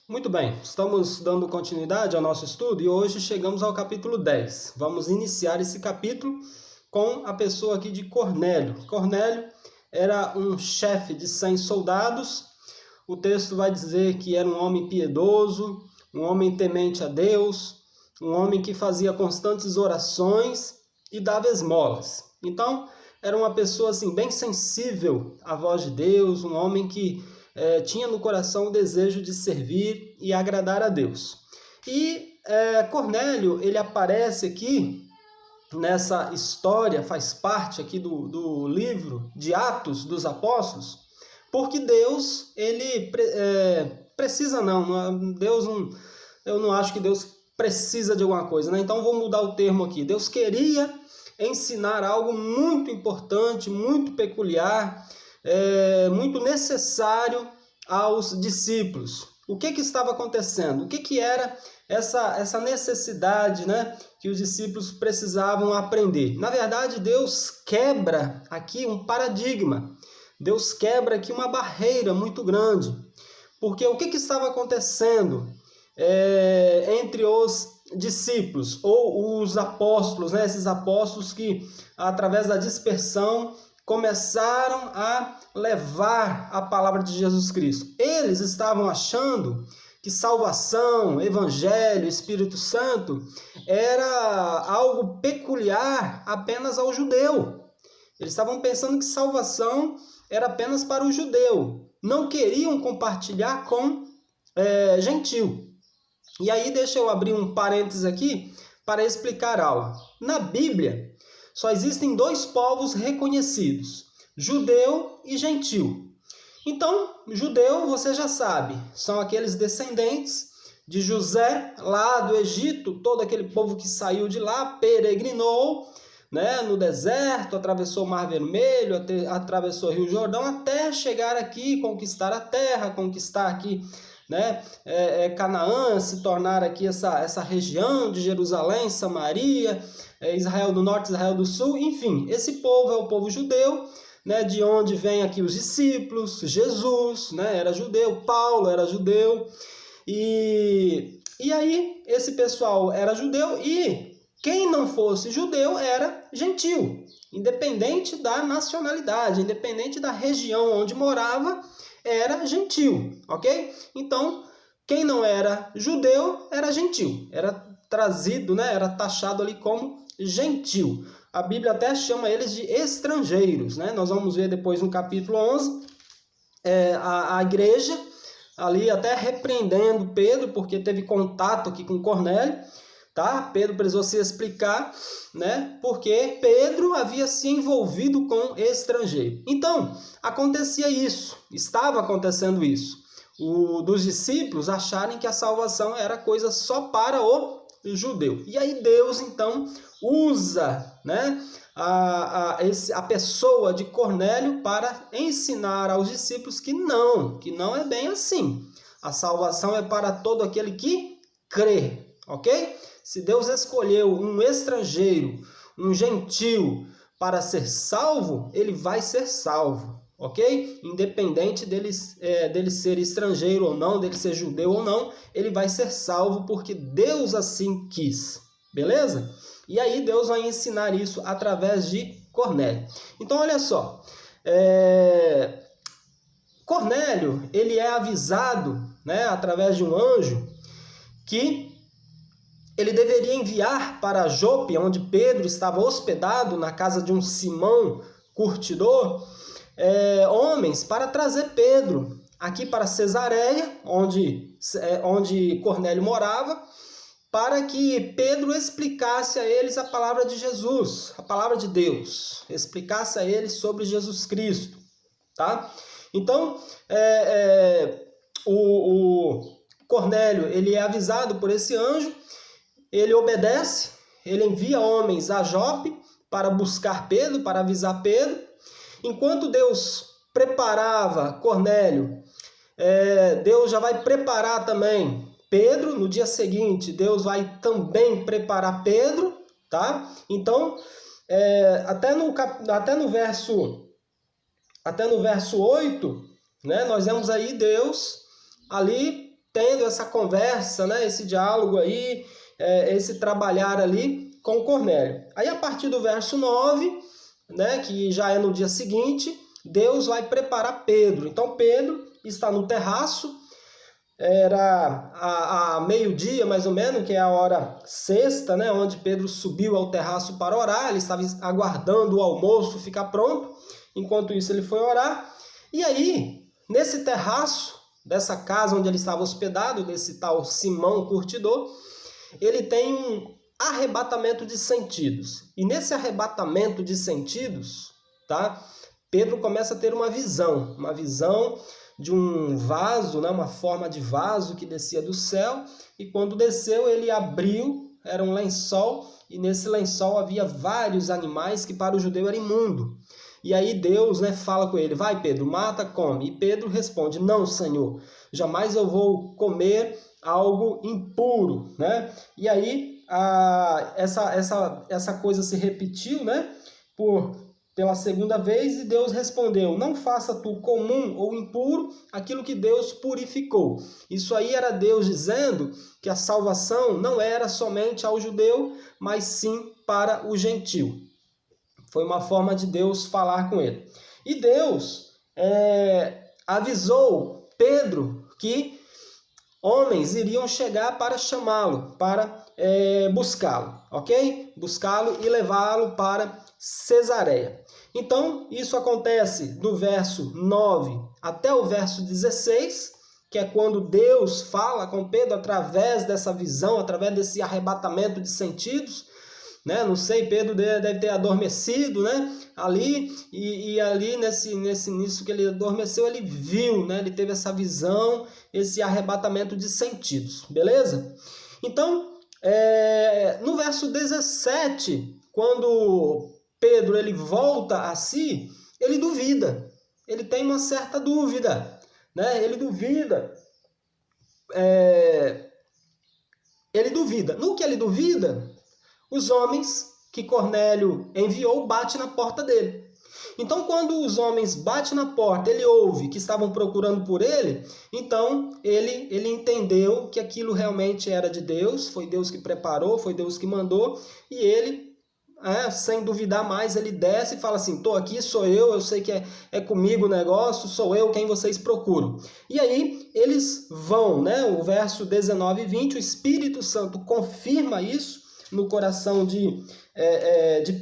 Muito bem, estamos dando continuidade ao nosso estudo e hoje chegamos ao capítulo 10. Vamos iniciar esse capítulo com a pessoa aqui de Cornélio. Cornélio era um chefe de 100 soldados. O texto vai dizer que era um homem piedoso, um homem temente a Deus, um homem que fazia constantes orações e dava esmolas. Então, era uma pessoa assim bem sensível à voz de Deus, um homem que tinha no coração o desejo de servir e agradar a Deus. E Cornélio, ele aparece aqui nessa história, faz parte aqui do livro de Atos dos Apóstolos, porque Deus, ele precisa Deus não, eu não acho que Deus precisa de alguma coisa, né? Então vou mudar o termo aqui. Deus queria ensinar algo muito importante, muito peculiar, muito necessário aos discípulos. O que estava acontecendo? O que era essa necessidade, né, que os discípulos precisavam aprender? Na verdade, Deus quebra aqui um paradigma. Deus quebra aqui uma barreira muito grande. Porque o que estava acontecendo entre os discípulos ou os apóstolos, né? Esses apóstolos que, através da dispersão, começaram a levar a palavra de Jesus Cristo. Eles estavam achando que salvação, evangelho, Espírito Santo era algo peculiar apenas ao judeu. Eles estavam pensando que salvação era apenas para o judeu. Não queriam compartilhar com gentil. E aí deixa eu abrir um parênteses aqui para explicar algo. Na Bíblia, só existem dois povos reconhecidos, judeu e gentil. Então, judeu, você já sabe, são aqueles descendentes de José, lá do Egito, todo aquele povo que saiu de lá, peregrinou, né, no deserto, atravessou o Mar Vermelho, atravessou o Rio Jordão, até chegar aqui, conquistar a terra, conquistar aqui, né, Canaã, se tornar aqui essa região de Jerusalém, Samaria, Israel do Norte, Israel do Sul, enfim, esse povo é o povo judeu, né, de onde vem aqui os discípulos, Jesus, né, era judeu, Paulo era judeu, e aí esse pessoal era judeu e quem não fosse judeu era gentil, independente da nacionalidade, independente da região onde morava, era gentil, ok? Então, quem não era judeu era gentil, era trazido, né, era taxado ali como gentil. A Bíblia até chama eles de estrangeiros, né? Nós vamos ver depois no capítulo 11, a igreja ali até repreendendo Pedro, porque teve contato aqui com Cornélio, tá? Pedro precisou se explicar, né? Porque Pedro havia se envolvido com estrangeiro. Então, acontecia isso, estava acontecendo isso. Dos discípulos acharem que a salvação era coisa só para o judeu. E aí Deus, então, usa, né, a pessoa de Cornélio para ensinar aos discípulos que não é bem assim. A salvação é para todo aquele que crê, ok? Se Deus escolheu um estrangeiro, um gentil, para ser salvo, ele vai ser salvo, ok? Independente dele ser estrangeiro ou não, dele ser judeu ou não, ele vai ser salvo porque Deus assim quis, beleza? E aí Deus vai ensinar isso através de Cornélio. Então, olha só, Cornélio, ele é avisado, né, através de um anjo, que ele deveria enviar para Jope, onde Pedro estava hospedado, na casa de um Simão curtidor, homens para trazer Pedro aqui para Cesareia, onde Cornélio morava, para que Pedro explicasse a eles a palavra de Jesus, a palavra de Deus, explicasse a eles sobre Jesus Cristo, tá? Então, o Cornélio, ele é avisado por esse anjo, ele obedece, ele envia homens a Jope para buscar Pedro, para avisar Pedro. Enquanto Deus preparava Cornélio, Deus já vai preparar também Pedro. No dia seguinte, Deus vai também preparar Pedro, tá? Então, até no verso 8, né, nós vemos aí Deus ali tendo essa conversa, né, esse diálogo aí, esse trabalhar ali com Cornélio. Aí a partir do verso 9, né, que já é no dia seguinte, Deus vai preparar Pedro. Então Pedro está no terraço, era a meio-dia mais ou menos, que é a hora sexta, né, onde Pedro subiu ao terraço para orar. Ele estava aguardando o almoço ficar pronto, enquanto isso ele foi orar. E aí, nesse terraço dessa casa onde ele estava hospedado, desse tal Simão Curtidor, ele tem um arrebatamento de sentidos. E nesse arrebatamento de sentidos, tá, Pedro começa a ter uma visão de um vaso, né, uma forma de vaso que descia do céu, e quando desceu ele abriu, era um lençol, e nesse lençol havia vários animais que para o judeu era imundo. E aí Deus, né, fala com ele, vai Pedro, mata, come. E Pedro responde, não, Senhor, jamais eu vou comer algo impuro, né? E aí essa coisa se repetiu, né, pela segunda vez, e Deus respondeu, não faça tu comum ou impuro aquilo que Deus purificou. Isso aí era Deus dizendo que a salvação não era somente ao judeu, mas sim para o gentio. Foi uma forma de Deus falar com ele. E Deus avisou Pedro que homens iriam chegar para chamá-lo, para buscá-lo, ok? Buscá-lo e levá-lo para Cesareia. Então, isso acontece do verso 9 até o verso 16, que é quando Deus fala com Pedro através dessa visão, através desse arrebatamento de sentidos, né? Não sei, Pedro deve ter adormecido, né? Ali, e ali nisso que ele adormeceu, ele viu, né? Ele teve essa visão, esse arrebatamento de sentidos, beleza? Então, no verso 17, quando Pedro ele volta a si, ele duvida, ele tem uma certa dúvida, né? Ele duvida. No que ele duvida, os homens que Cornélio enviou batem na porta dele. Então, quando os homens batem na porta, ele ouve que estavam procurando por ele, então ele entendeu que aquilo realmente era de Deus, foi Deus que preparou, foi Deus que mandou, e ele, sem duvidar mais, ele desce e fala assim, estou aqui, sou eu sei que é comigo o negócio, sou eu quem vocês procuram. E aí eles vão, né? O verso 19 e 20, o Espírito Santo confirma isso no coração de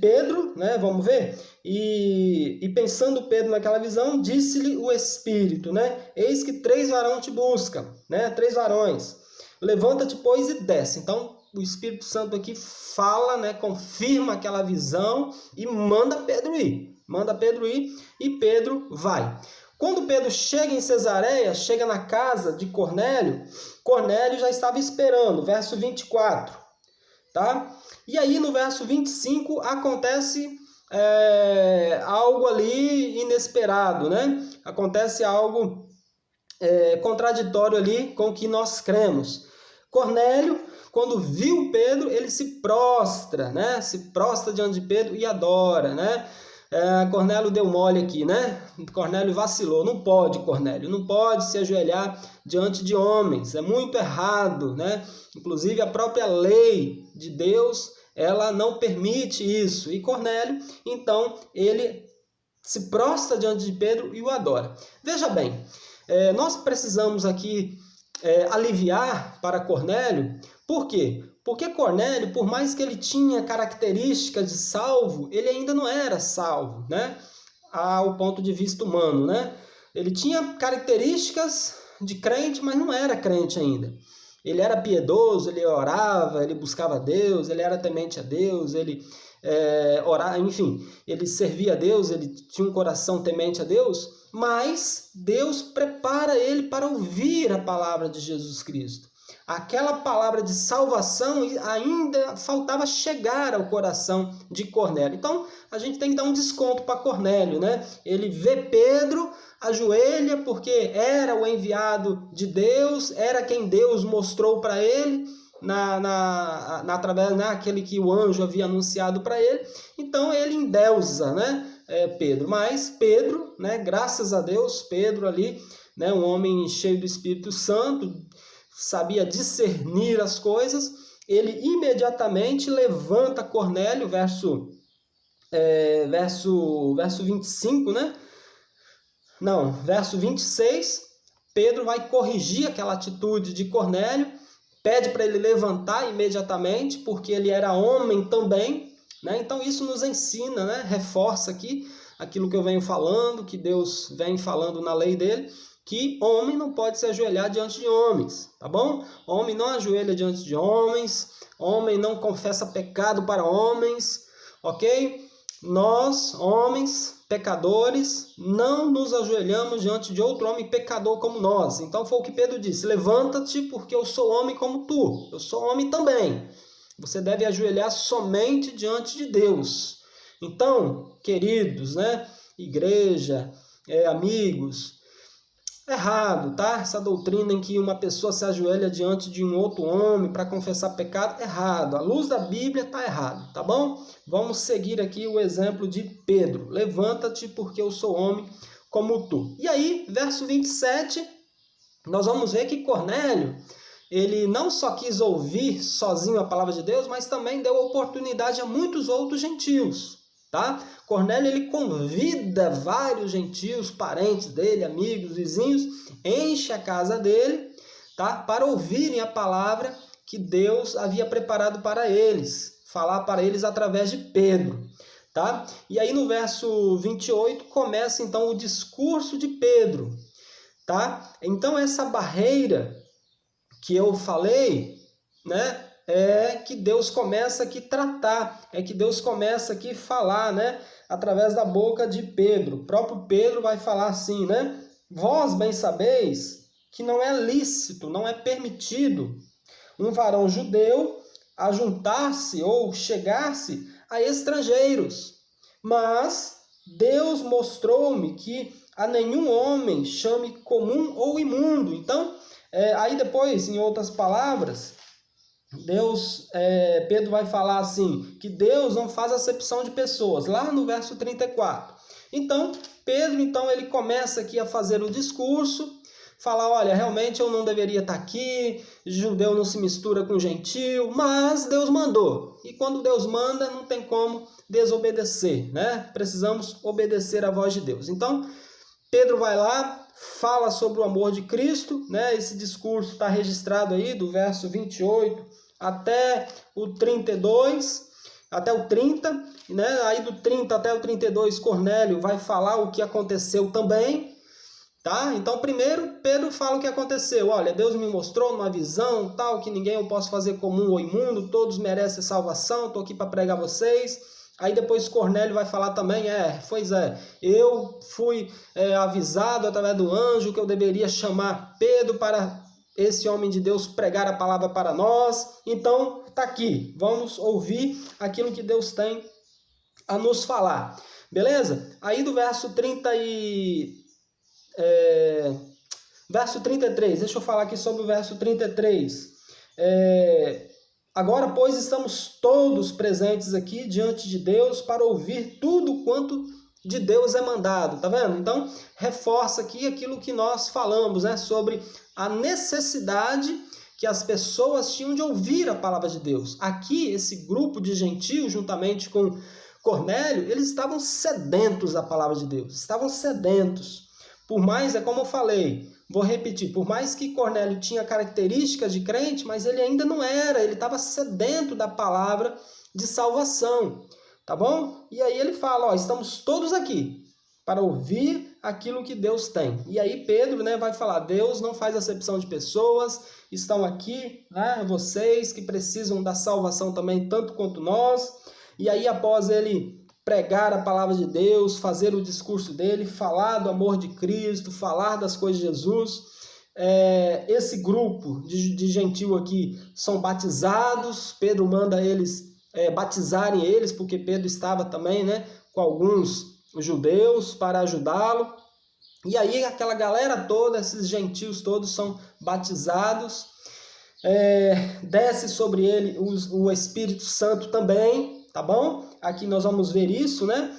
Pedro, né? Vamos ver? E pensando Pedro naquela visão, disse-lhe o Espírito, né? Eis que 3 varões te buscam, né? 3 varões. Levanta-te, pois, e desce. Então, o Espírito Santo aqui fala, né? Confirma aquela visão e manda Pedro ir. Manda Pedro ir e Pedro vai. Quando Pedro chega em Cesareia, chega na casa de Cornélio, Cornélio já estava esperando, verso 24. Tá? E aí no verso 25 acontece algo ali inesperado, né? Acontece algo contraditório ali com o que nós cremos. Cornélio, quando viu Pedro, ele se prostra, né? Se prostra diante de Pedro e adora, né? Cornélio deu mole aqui, né? Cornélio vacilou. Não pode, Cornélio, não pode se ajoelhar diante de homens. É muito errado, né? Inclusive a própria lei de Deus, ela não permite isso. E Cornélio, então, ele se prostra diante de Pedro e o adora. Veja bem, nós precisamos aqui aliviar para Cornélio. Por quê? Porque Cornélio, por mais que ele tinha características de salvo, ele ainda não era salvo, né? Ao ponto de vista humano, né? Ele tinha características de crente, mas não era crente ainda. Ele era piedoso, ele orava, ele buscava Deus, ele era temente a Deus, ele orava, enfim, ele servia a Deus, ele tinha um coração temente a Deus, mas Deus prepara ele para ouvir a palavra de Jesus Cristo. Aquela palavra de salvação ainda faltava chegar ao coração de Cornélio. Então, a gente tem que dar um desconto para Cornélio, né? Ele vê Pedro, ajoelha, porque era o enviado de Deus, era quem Deus mostrou para ele, através daquele que o anjo havia anunciado para ele. Então, ele endeusa, né, Pedro. Mas Pedro, né, graças a Deus, Pedro ali, né, um homem cheio do Espírito Santo, sabia discernir as coisas, ele imediatamente levanta Cornélio, verso 25, né? Não, verso 26, Pedro vai corrigir aquela atitude de Cornélio, pede para ele levantar imediatamente, porque ele era homem também, né? Então isso nos ensina, né? Reforça aqui aquilo que eu venho falando, que Deus vem falando na lei dele, que homem não pode se ajoelhar diante de homens, tá bom? Homem não ajoelha diante de homens, homem não confessa pecado para homens, ok? Nós, homens, pecadores, não nos ajoelhamos diante de outro homem pecador como nós. Então foi o que Pedro disse: levanta-te, porque eu sou homem como tu, eu sou homem também. Você deve ajoelhar somente diante de Deus. Então, queridos, né, igreja, amigos, errado, tá? Essa doutrina em que uma pessoa se ajoelha diante de um outro homem para confessar pecado, errado. À luz da Bíblia tá errado, tá bom? Vamos seguir aqui o exemplo de Pedro. Levanta-te, porque eu sou homem como tu. E aí, verso 27, nós vamos ver que Cornélio, ele não só quis ouvir sozinho a palavra de Deus, mas também deu oportunidade a muitos outros gentios, tá? Cornélio, ele convida vários gentios, parentes dele, amigos, vizinhos, enche a casa dele, tá? Para ouvirem a palavra que Deus havia preparado para eles, falar para eles através de Pedro, tá? E aí no verso 28 começa então o discurso de Pedro, tá? Então essa barreira que eu falei, né, é que Deus começa aqui a tratar, é que Deus começa aqui a falar, né, através da boca de Pedro. O próprio Pedro vai falar assim, né, vós bem sabeis que não é lícito, não é permitido um varão judeu ajuntar-se ou chegar-se a estrangeiros, mas Deus mostrou-me que a nenhum homem chame comum ou imundo. Então, aí depois, em outras palavras, Pedro vai falar assim, que Deus não faz acepção de pessoas, lá no verso 34. Então, Pedro, ele começa aqui a fazer o discurso, falar, olha, realmente eu não deveria estar aqui, judeu não se mistura com gentil, mas Deus mandou. E quando Deus manda, não tem como desobedecer, né? Precisamos obedecer à voz de Deus. Então, Pedro vai lá, fala sobre o amor de Cristo, né? Esse discurso está registrado aí do verso 28 até o 32, até o 30, né? Aí do 30 até o 32, Cornélio vai falar o que aconteceu também, tá? Então, primeiro, Pedro fala o que aconteceu. Olha, Deus me mostrou numa visão, tal, que ninguém eu posso fazer comum ou imundo, todos merecem salvação, estou aqui para pregar vocês. Aí depois Cornélio vai falar também, eu fui avisado através do anjo que eu deveria chamar Pedro para esse homem de Deus pregar a palavra para nós. Então, tá aqui, vamos ouvir aquilo que Deus tem a nos falar. Beleza? Aí do verso 33, deixa eu falar aqui sobre o verso 33. Agora, pois, estamos todos presentes aqui diante de Deus para ouvir tudo quanto de Deus é mandado, tá vendo? Então, reforça aqui aquilo que nós falamos, né, sobre a necessidade que as pessoas tinham de ouvir a palavra de Deus. Aqui, esse grupo de gentios, juntamente com Cornélio, eles estavam sedentos da palavra de Deus, estavam sedentos. Por mais, como eu falei, vou repetir, por mais que Cornélio tinha características de crente, mas ele ainda não era, ele estava sedento da palavra de salvação, tá bom? E aí ele fala, estamos todos aqui para ouvir aquilo que Deus tem. E aí Pedro, né, vai falar, Deus não faz acepção de pessoas, estão aqui, né, vocês que precisam da salvação também, tanto quanto nós. E aí após ele pregar a palavra de Deus, fazer o discurso dele, falar do amor de Cristo, falar das coisas de Jesus. Esse grupo de gentil aqui são batizados, Pedro manda eles batizarem eles, porque Pedro estava também, né, com alguns judeus para ajudá-lo. E aí aquela galera toda, esses gentios todos são batizados, desce sobre ele o Espírito Santo também, tá bom? Aqui nós vamos ver isso, né?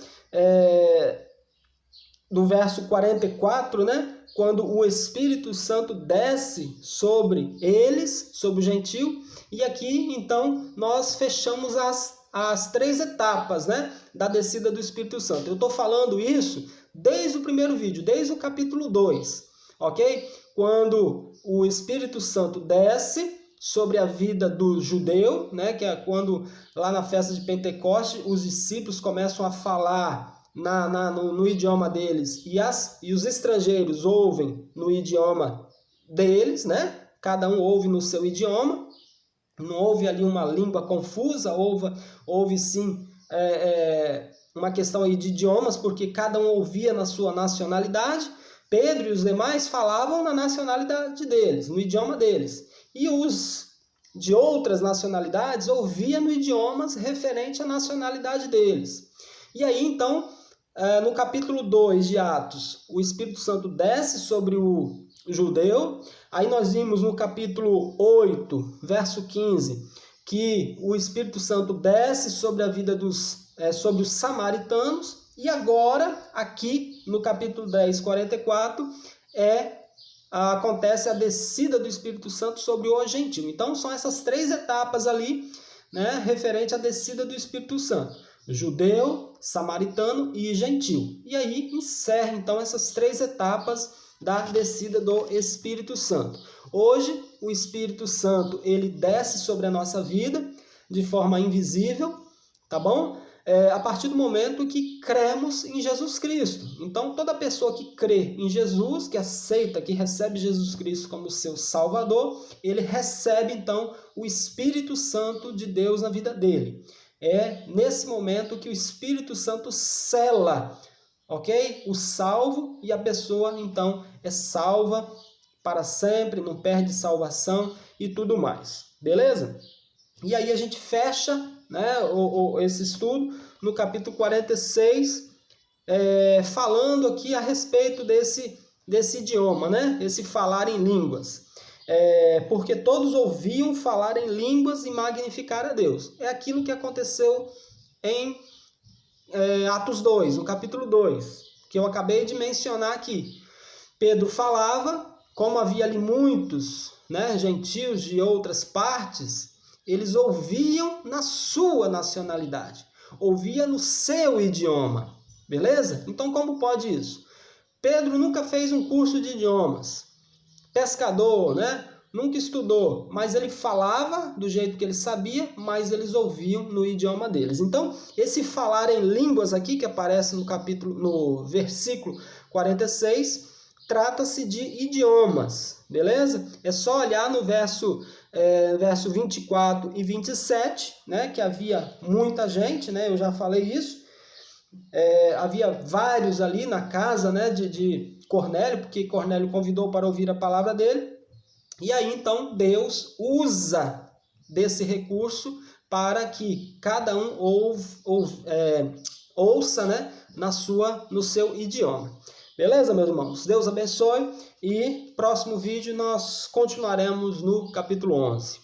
do verso 44, né? Quando o Espírito Santo desce sobre eles, sobre o gentio, e aqui então nós fechamos as 3 etapas, né, da descida do Espírito Santo. Eu estou falando isso desde o primeiro vídeo, desde o capítulo 2, ok? Quando o Espírito Santo desce sobre a vida do judeu, né, que é quando lá na festa de Pentecoste os discípulos começam a falar no idioma deles e os estrangeiros ouvem no idioma deles, né? Cada um ouve no seu idioma, não houve ali uma língua confusa, houve sim uma questão aí de idiomas, porque cada um ouvia na sua nacionalidade. Pedro e os demais falavam na nacionalidade deles, no idioma deles, e os de outras nacionalidades ouviam no idiomas referente à nacionalidade deles. E aí então, no capítulo 2 de Atos, o Espírito Santo desce sobre o judeu. Aí nós vimos no capítulo 8, verso 15, que o Espírito Santo desce sobre a vida sobre os samaritanos. E agora, aqui no capítulo 10, 44, acontece a descida do Espírito Santo sobre o gentio. Então são essas 3 etapas ali, né, referente à descida do Espírito Santo: judeu, samaritano e gentio. E aí encerra então essas 3 etapas da descida do Espírito Santo. Hoje o Espírito Santo ele desce sobre a nossa vida de forma invisível, tá bom? A partir do momento que cremos em Jesus Cristo. Então toda pessoa que crê em Jesus, que aceita, que recebe Jesus Cristo como seu Salvador, ele recebe então o Espírito Santo de Deus na vida dele. É nesse momento que o Espírito Santo sela, ok? O salvo, e a pessoa então é salva para sempre, não perde salvação e tudo mais, beleza? E aí a gente fecha, né, esse estudo no capítulo 46, falando aqui a respeito desse idioma, né? Esse falar em línguas. Porque todos ouviam falar em línguas e magnificar a Deus. É aquilo que aconteceu em Atos 2, no capítulo 2, que eu acabei de mencionar aqui. Pedro falava, como havia ali muitos, né, gentios de outras partes, eles ouviam na sua nacionalidade, ouvia no seu idioma, beleza? Então como pode isso? Pedro nunca fez um curso de idiomas, pescador, né? Nunca estudou, mas ele falava do jeito que ele sabia, mas eles ouviam no idioma deles. Então, esse falar em línguas aqui, que aparece no versículo 46, trata-se de idiomas, beleza? É só olhar no verso 24 e 27, né, que havia muita gente, né, eu já falei isso. Havia vários ali na casa, né, de Cornélio, porque Cornélio convidou para ouvir a palavra dele. E aí, então, Deus usa desse recurso para que cada um ouça, né, no seu idioma. Beleza, meus irmãos? Deus abençoe e próximo vídeo nós continuaremos no capítulo 11.